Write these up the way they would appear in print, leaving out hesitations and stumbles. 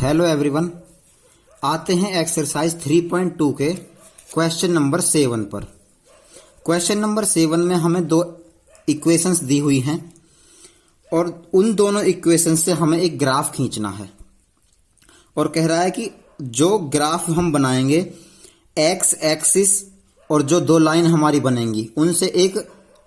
Hello everyone, आते हैं exercise 3.2 के क्वेश्चन नंबर 7 पर। क्वेश्चन नंबर 7 में हमें दो इक्वेशंस दी हुई हैं और उन दोनों इक्वेशंस से हमें एक ग्राफ खींचना है और कह रहा है कि जो ग्राफ हम बनाएंगे एक्स एक्सिस और जो दो लाइन हमारी बनेंगी उनसे एक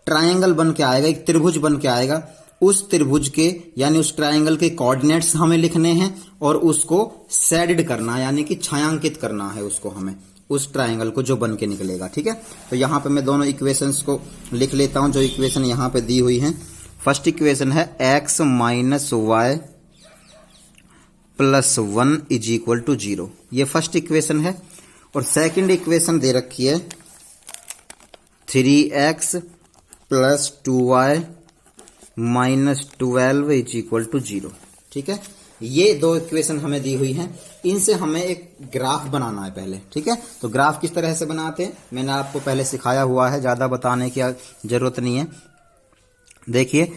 ट्रायंगल बन के आएगा, एक त्रिभुज बन के आएगा। उस त्रिभुज के यानी उस ट्रायंगल के कोऑर्डिनेट्स हमें लिखने हैं और उसको शेडेड करना है यानी कि छायांकित करना है उसको हमें, उस ट्रायंगल को जो बन के निकलेगा। ठीक है, तो यहाँ पे मैं दोनों इक्वेशंस को लिख लेता हूं जो इक्वेशन यहाँ पे दी हुई हैं। फर्स्ट इक्वेशन है x minus y plus 1 is equal to 0, ये फर्स्ट इक्वेशन है। और सेकंड इक्वेशन दे रखी है 3x plus 2y minus 12 is equal to 0। ठीक है, ये दो इक्वेशन हमें दी हुई हैं, इनसे हमें एक ग्राफ बनाना है पहले। ठीक है, तो ग्राफ किस तरह से बनाते हैं मैंने आपको पहले सिखाया हुआ है, ज्यादा बताने की जरूरत नहीं है। देखिए,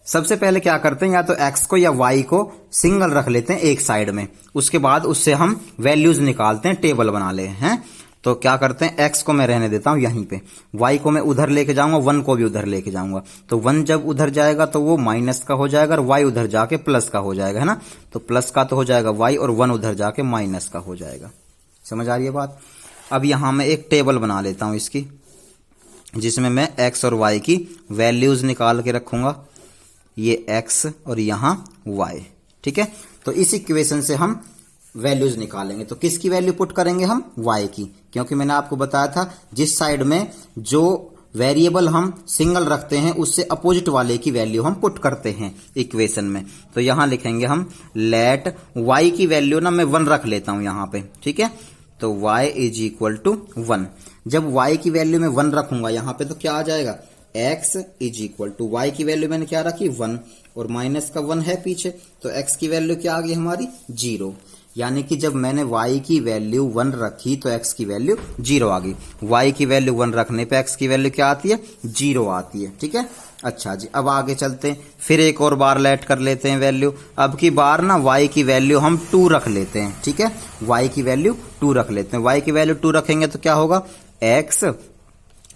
सबसे पहले क्या करते हैं, या तो x को या y को सिंगल रख लेते हैं एक साइड में, उसके बाद उससे हम वैल्यूज निकालते हैं, टेबल बना ले हैं। तो क्या करते हैं, x को मैं रहने देता हूं यहीं पे, y को मैं उधर लेके जाऊंगा, 1 को भी उधर लेके जाऊंगा। तो 1 जब उधर जाएगा तो वो माइनस का हो जाएगा और y उधर जाके प्लस का हो जाएगा, है ना। तो प्लस का तो हो जाएगा y और 1 उधर जाके माइनस का हो जाएगा। समझ आ रही है बात। अब यहां मैं एक टेबल बना लेता हूं इसकी, जिसमें मैं x और y की वैल्यूज निकाल के रखूंगा, ये x और यहां y। ठीक है, तो इस इक्वेशन से हम वैल्यूज निकालेंगे। तो किसकी वैल्यू पुट करेंगे हम, y की, क्योंकि मैंने आपको बताया था जिस साइड में जो वेरिएबल हम सिंगल रखते हैं उससे अपोजिट वाले की वैल्यू हम पुट करते हैं इक्वेशन में। तो यहां लिखेंगे हम लेट y की वैल्यू ना मैं 1 रख लेता हूं यहां पे। ठीक है, तो y इज इक्वल टू 1। जब y की वैल्यू में 1 रखूंगा यहां पे तो क्या आ जाएगा, x is equal to y की वैल्यू मैंने क्या रखी 1 और माइनस का 1 है पीछे, तो x की वैल्यू क्या आ गई हमारी 0। यानी कि जब मैंने y की वैल्यू 1 रखी तो x की वैल्यू 0 आ गई। y की वैल्यू 1 रखने पे x की वैल्यू क्या आती है, 0 आती है। ठीक है, अच्छा जी, अब आगे चलते हैं, फिर एक और बार लेट कर लेते हैं वैल्यू। अब की बार ना y की वैल्यू हम 2 रख लेते हैं। ठीक है, y की वैल्यू 2 रख लेते हैं। y की वैल्यू 2 रखेंगे तो क्या होगा, x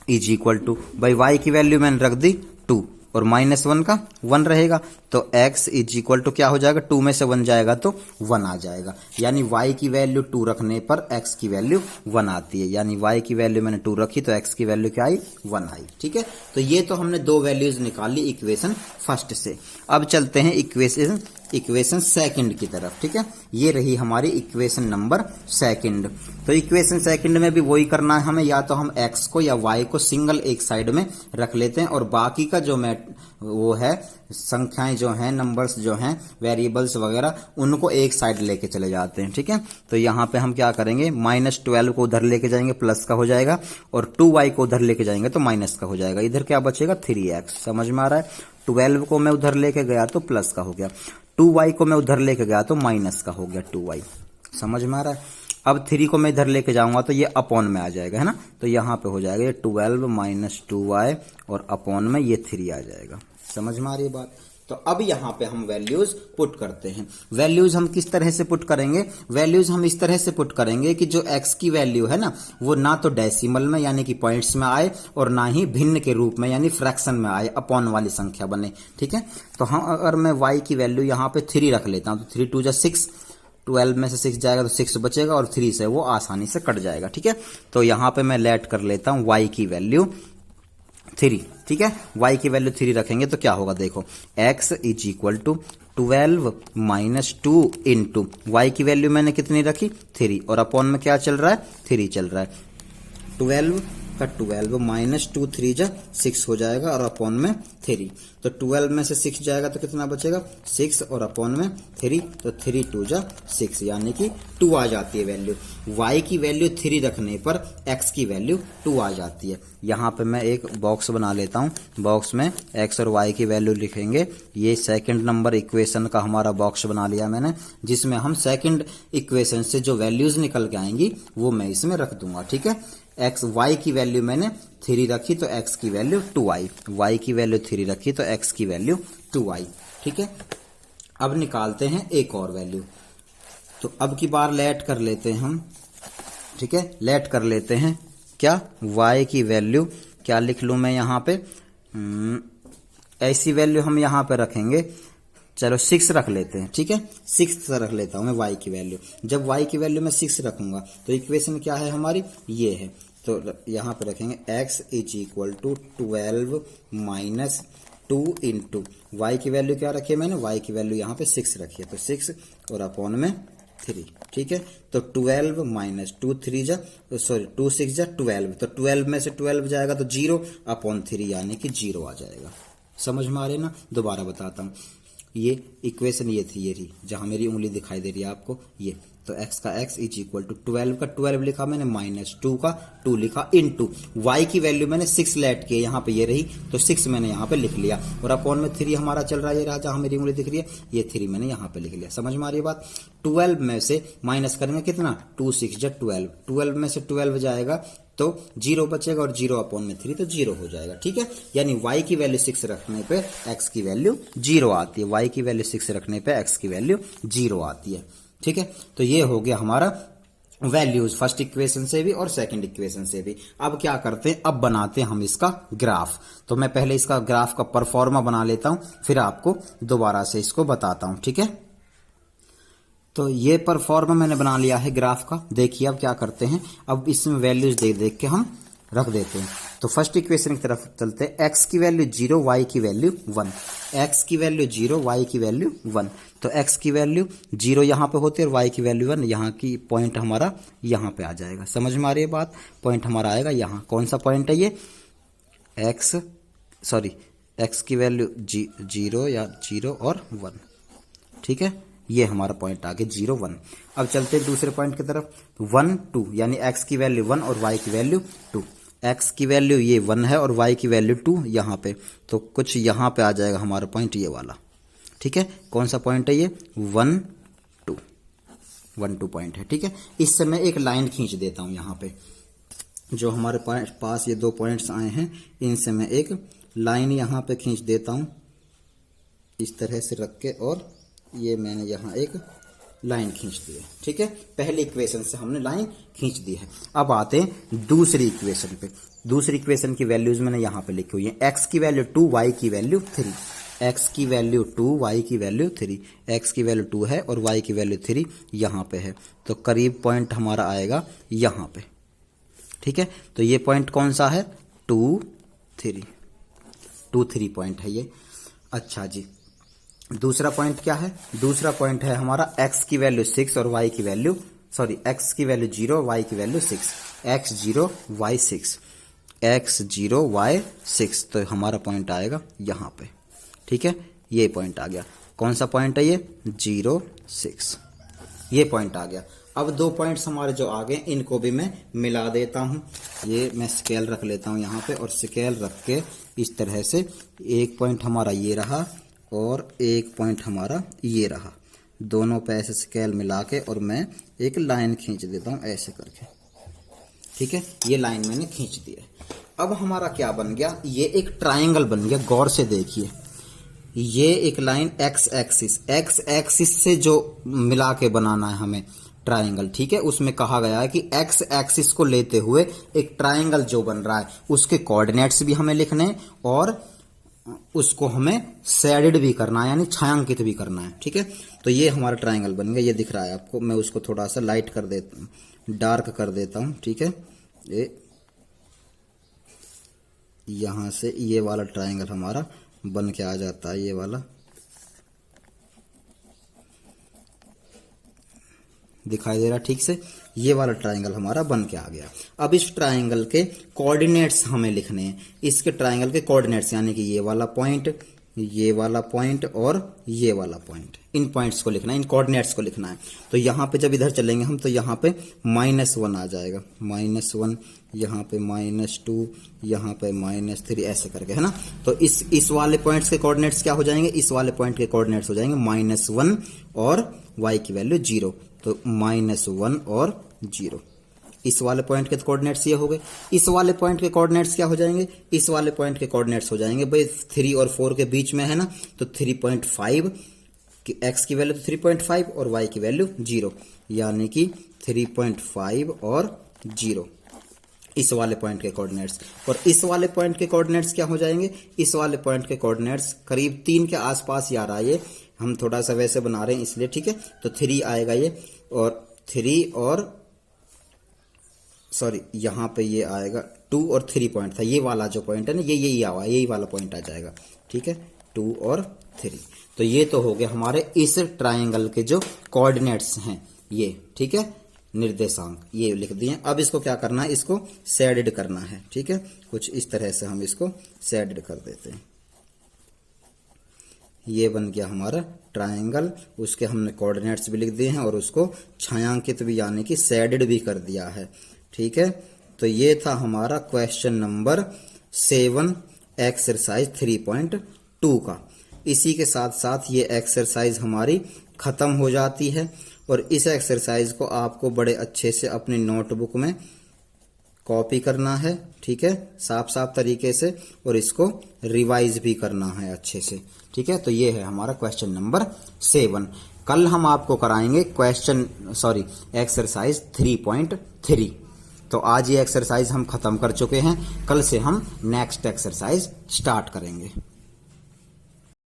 इज इक्वल टू, भाई y की वैल्यू मैंने रख दी 2 और माइनस 1 का 1 रहेगा, तो x इज इक्वल टू क्या हो जाएगा, 2 में से 1 जाएगा तो 1 आ जाएगा। यानी y की वैल्यू 2 रखने पर x की वैल्यू 1 आती है। यानी y की वैल्यू मैंने 2 रखी तो x की वैल्यू क्या आई, 1 आई। ठीक है, तो ये तो हमने दो वैल्यूज निकाल ली इक्वेशन फर्स्ट से। अब चलते हैं इक्वेशन सेकंड की तरफ। ठीक है, ये रही हमारी इक्वेशन नंबर सेकंड। तो इक्वेशन सेकंड में भी वही करना है हमें, या तो हम x को या y को सिंगल एक साइड में रख लेते हैं और बाकी का जो वो है संख्याएं जो हैं, नंबर्स जो हैं, वेरिएबल्स वगैरह, उनको एक साइड लेके चले जाते हैं। ठीक है, तो यहाँ पे हम क्या करेंगे, -12 को उधर लेके जाएंगे, प्लस का हो जाएगा, और 2y को उधर लेके जाएंगे तो माइनस का हो जाएगा। इधर क्या बचेगा, 3x। समझ में आ रहा है। 12 को मैं उधर लेके गया तो प्लस का हो गया, 2y को मैं उधर लेके गया तो माइनस का हो गया 2y। समझ में आ रहा है। अब 3 को मैं इधर लेके जाऊंगा तो ये अपॉन में आ जाएगा, है ना। तो यहाँ पे हो जाएगा ये 12 माइनस 2y और अपॉन में ये 3 आ जाएगा। समझ में आ रही है बात। तो अब यहाँ पे हम वैल्यूज पुट करते हैं। वैल्यूज हम किस तरह से पुट करेंगे, वैल्यूज हम इस तरह से पुट करेंगे कि जो x की वैल्यू है ना वो ना तो डेसिमल में यानी कि पॉइंट्स में आए और ना ही भिन्न के रूप में यानी फ्रैक्शन में आए, अपॉन वाली संख्या बने। ठीक है, तो हम अगर मैं y की वैल्यू यहाँ पे 3 रख लेता हूँ तो 3 2 6, 12 में से 6 जाएगा तो 6 बचेगा और 3 से वो आसानी से कट जाएगा। ठीक है, तो यहाँ पे मैं लेट कर लेता हूँ y की वैल्यू 3। ठीक है, y की वैल्यू 3 रखेंगे तो क्या होगा, देखो x is equal to 12 minus 2 into y की वैल्यू मैंने कितनी रखी 3 और अपॉन में क्या चल रहा है, 3 चल रहा है। 12 का 12 माइनस 2 3 जा 6 हो जाएगा और अपॉन में 3, तो 12 में से 6 जाएगा तो कितना बचेगा, 6 और अपॉन में 3, तो 3 2 जा 6 यानी कि 2 आ जाती है वैल्यू। y की वैल्यू 3 रखने पर x की वैल्यू 2 आ जाती है। यहाँ पे मैं एक बॉक्स बना लेता हूँ, बॉक्स में x और y की वैल्यू लिखेंगे। ये सेकंड नंबर इक्वेशन का हमारा बॉक्स बना लिया मैंने, जिसमें हम सेकंड इक्वेशन से जो वैल्यूज निकल के आएंगी वो मैं इसमें रख दूंगा। ठीक है, y की वैल्यू मैंने 3 रखी तो x की वैल्यू 2 आई, y की वैल्यू 3 रखी तो x की वैल्यू 2 आई। ठीक है, अब निकालते हैं एक और वैल्यू। तो अब की बार लेट कर लेते हैं हम, ठीक है, लेट कर लेते हैं क्या, y की वैल्यू क्या लिख लूं मैं यहाँ पे, ऐसी वैल्यू हम यहाँ पे रखेंगे, चलो 6 रख लेते हैं, ठीक है, 6 रख लेता हूं मैं y की वैल्यू। जब y की वैल्यू मैं 6 रखूंगा तो इक्वेशन क्या है हमारी, ये है, तो यहाँ पे रखेंगे x is equal to 12 minus 2 into y की वैल्यू क्या रखी है मैंने, y की वैल्यू यहाँ पे 6 रखी है, तो 6 और अपॉन में 3, ठीक है, तो 12 माइनस 2 3 जा, सॉरी 2 6 जा 12, तो 12 में से 12 जाएगा तो 0 अपॉन 3 यानी कि 0 आ जाएगा। समझ में आ रही है ना, दोबारा बताता हूँ, ये इक्वेशन ये थी जहां मेरी उंगली दिखाई दे रही है आपको, ये तो x का x इज इक्वल टू 12 का 12 लिखा मैंने, माइनस 2 का 2 लिखा, इनटू y की वैल्यू मैंने 6 लेट की, यहाँ पे ये रही तो 6 मैंने यहाँ पे लिख लिया, और अपॉन में 3 हमारा चल रहा है, ये रहा जहां मेरी उंगली दिख रही है, ये 3 मैंने यहाँ पे लिख लिया। समझ में आ रही है बात। 12 में से माइनस करेंगे कितना, 2 6 जा 12, 12 में से 12 जाएगा तो 0 बचेगा, और 0 अपॉन में 3 तो 0 हो जाएगा, ठीक है, यानी y की वैल्यू 6 रखने पे x की वैल्यू 0 आती है, y की वैल्यू 6 रखने पे x की वैल्यू 0 आती है, ठीक है। तो ये हो गया हमारा वैल्यूज फर्स्ट इक्वेशन से भी और सेकंड इक्वेशन से भी। अब क्या करते हैं, अब बनाते हैं हम इसका ग्राफ। तो मैं पहले इसका ग्राफ का परफॉर्मा बना लेता हूं, फिर आपको दोबारा से इसको बताता हूं, ठीक है। तो ये परफॉर्मा मैंने बना लिया है ग्राफ का। देखिए अब क्या करते हैं, अब इसमें वैल्यूज देख देख के हम रख देते हैं। तो फर्स्ट इक्वेशन की तरफ चलते हैं, x की वैल्यू 0 y की वैल्यू 1, x की वैल्यू 0 y की वैल्यू 1, तो x की वैल्यू 0 यहाँ पे होती है और y की वैल्यू 1, यहाँ की पॉइंट हमारा यहाँ पे आ जाएगा। समझ में आ रही है बात, पॉइंट हमारा आएगा यहाँ, कौन सा पॉइंट है ये, x की वैल्यू 0 या 0 और 1, ठीक है, ये हमारा पॉइंट आ गया 0 1। अब चलते हैं दूसरे पॉइंट की तरफ, 1 2, यानी x की वैल्यू 1 और y की वैल्यू 2, x की वैल्यू ये 1 है और y की वैल्यू 2 यहाँ पे, तो कुछ यहाँ पे आ जाएगा हमारा पॉइंट ये वाला, ठीक है, कौन सा पॉइंट है ये, 1 2 पॉइंट है, ठीक है। इससे मैं एक लाइन खींच देता हूँ यहाँ पे, जो हमारे पास ये 2 पॉइंट्स आए हैं, इनसे मैं एक लाइन यहाँ पे खींच देता हूँ इस तरह से रख के, और ये मैंने यहाँ एक लाइन खींच दी है, ठीक है, पहले इक्वेशन से हमने लाइन खींच दी है। अब आते हैं दूसरी इक्वेशन पे। दूसरी इक्वेशन की वैल्यूज मैंने यहाँ पे लिखी हुई है, x की वैल्यू 2 y की वैल्यू 3, x की वैल्यू 2 y की वैल्यू 3, x की वैल्यू 2 है और y की वैल्यू 3 यहाँ पे है, तो करीब पॉइंट हमारा आएगा यहाँ पे, ठीक है। तो ये पॉइंट कौन सा है, 2 3 पॉइंट है ये। अच्छा जी, दूसरा पॉइंट क्या है, दूसरा पॉइंट है हमारा x की वैल्यू 6 और y की वैल्यू, x की वैल्यू 0 y की value 6, x 0 y 6, x 0 y 6, तो हमारा पॉइंट आएगा यहाँ पे, ठीक है, ये पॉइंट आ गया। कौन सा पॉइंट है ये, 0 6, ये पॉइंट आ गया। अब 2 पॉइंट्स हमारे जो आ गए इनको भी मैं मिला देता हूं, ये मैं स्केल रख लेता हूं यहाँ पे, और स्केल रख के इस तरह से एक पॉइंट हमारा ये रहा और एक पॉइंट हमारा ये रहा, दोनों पे ऐसे स्केल मिला के और मैं एक लाइन खींच देता हूं ऐसे करके, ठीक है, ये लाइन मैंने खींच दी है। अब हमारा क्या बन गया, ये एक ट्राइंगल बन गया, गौर से देखिए, ये एक लाइन x एक्सिस से जो मिला के बनाना है हमें ट्राइंगल, ठीक है, उसमें कहा गया है कि x एक्सिस को लेते हुए एक ट्राइंगल जो बन रहा है उसके कोऑर्डिनेट्स भी हमें लिखने हैं और उसको हमें शेडेड भी करना है, यानी छायांकित भी करना है, ठीक है। तो ये हमारा ट्राइंगल बन गया, ये दिख रहा है आपको, मैं उसको थोड़ा सा लाइट कर देता हूँ, डार्क कर देता हूँ, ठीक है, ये यहां से ये वाला ट्राइंगल हमारा बन के आ जाता है, ये वाला दिखाई दे रहा ठीक से, ये वाला ट्राइंगल हमारा बन के आ गया। अब इस ट्राइंगल के कोऑर्डिनेट्स हमें लिखने हैं, इसके ट्राइंगल के कोऑर्डिनेट्स, यानी कि ये वाला पॉइंट, ये वाला पॉइंट और ये वाला पॉइंट, इन पॉइंट्स को लिखना है, इन कोऑर्डिनेट्स को लिखना है। तो यहाँ पे जब इधर चलेंगे हम तो यहाँ पे -1 आ जाएगा, -1, यहाँ पे -2, यहाँ पे -3, ऐसे करके, है ना। तो इस वाले पॉइंट्स के कोऑर्डिनेट्स क्या हो जाएंगे, इस वाले पॉइंट के कोऑर्डिनेट्स हो जाएंगे -1 और y की वैल्यू 0, तो -1 और 0। इस वाले पॉइंट के कोऑर्डिनेट्स ये हो गए। इस वाले पॉइंट के कोऑर्डिनेट्स क्या हो जाएंगे, इस वाले पॉइंट के कोऑर्डिनेट्स हो जाएंगे भाई 3 और 4 के बीच में है ना, तो 3.5 कि x की वैल्यू तो 3.5 और y की वैल्यू 0, यानी कि 3.5 और 0 इस वाले पॉइंट के कोऑर्डिनेट्स। और इस वाले पॉइंट के कोऑर्डिनेट्स क्या हो जाएंगे, इस वाले पॉइंट के कोऑर्डिनेट्स करीब 3 के आसपास यार आए, हम थोड़ा सा वैसे बना रहे हैं इसलिए, ठीक है। तो 3 आएगा ये, और 3 और सॉरी यहाँ पे ये आएगा 2 और 3 पॉइंट था, ये वाला जो पॉइंट है ना, यही वाला पॉइंट आ जाएगा, ठीक है, 2 और 3। तो ये तो हो गया हमारे इस ट्राइंगल के जो कोऑर्डिनेट्स हैं ये, ठीक है, निर्देशांक ये लिख दिए। अब इसको क्या करना है, इसको शेडेड करना है, ठीक है, कुछ इस तरह से हम इसको शेडेड कर देते हैं। ये बन गया हमारा ट्रायंगल, उसके हमने कोऑर्डिनेट्स भी लिख दिए हैं और उसको छायांकित भी यानी कि शेडेड भी कर दिया है, ठीक है। तो ये था हमारा क्वेश्चन नंबर 7 एक्सरसाइज 3.2 का। इसी के साथ साथ ये एक्सरसाइज हमारी खत्म हो जाती है और इस एक्सरसाइज को आपको बड़े अच्छे से अपनी नोटबुक में कॉपी करना है, ठीक है, साफ साफ तरीके से, और इसको रिवाइज भी करना है अच्छे से, ठीक है। तो ये है हमारा क्वेश्चन नंबर 7। कल हम आपको कराएंगे एक्सरसाइज 3.3। तो आज ये एक्सरसाइज हम खत्म कर चुके हैं, कल से हम नेक्स्ट एक्सरसाइज स्टार्ट करेंगे।